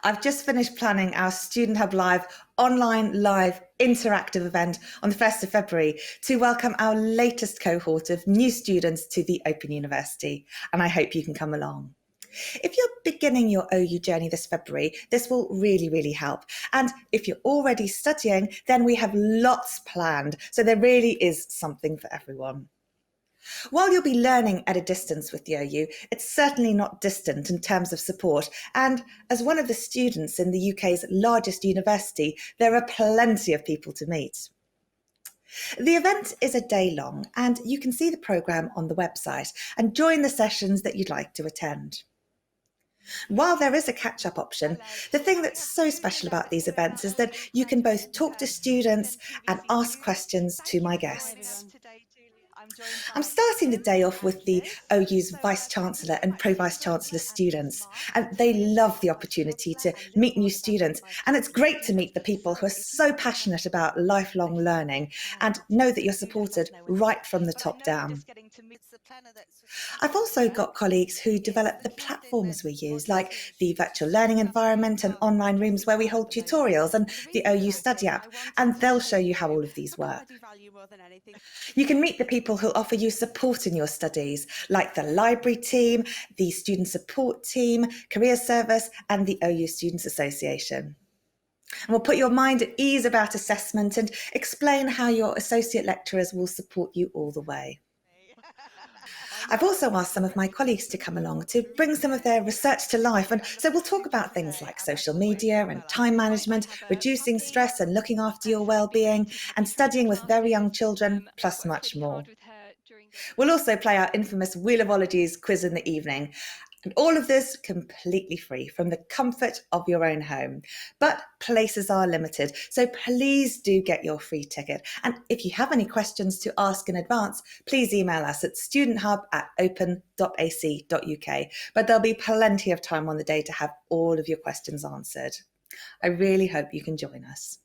I've just finished planning our Student Hub Live online live interactive event on the 1st of February to welcome our latest cohort of new students to the Open University, and I hope you can come along. If you're beginning your OU journey this February, this will really help. And if you're already studying, then we have lots planned, so there really is something for everyone. While you'll be learning at a distance with the OU, it's certainly not distant in terms of support. And as one of the students in the UK's largest university, there are plenty of people to meet. The event is a day long, and you can see the programme on the website and join the sessions that you'd like to attend. While there is a catch-up option, the thing that's so special about these events is that you can both talk to students and ask questions to my guests. I'm starting the day off with the OU's Vice-Chancellor and Pro-Vice-Chancellor students, and they love the opportunity to meet new students, and it's great to meet the people who are so passionate about lifelong learning and know that you're supported right from the top down. I've also got colleagues who develop the platforms we use, like the virtual learning environment and online rooms where we hold tutorials and the OU Study app, and they'll show you how all of these work. You can meet the people who offer you support in your studies, like the library team, the student support team, career service, and the OU Students Association. And we'll put your mind at ease about assessment and explain how your associate lecturers will support you all the way. I've also asked some of my colleagues to come along to bring some of their research to life, and so we'll talk about things like social media and time management, reducing stress and looking after your well-being, and studying with very young children, plus much more. We'll also play our infamous Wheel of Ologies quiz in the evening. And all of this completely free from the comfort of your own home. But places are limited, so please do get your free ticket. And if you have any questions to ask in advance, please email us at studenthub@open.ac.uk. But there'll be plenty of time on the day to have all of your questions answered. I really hope you can join us.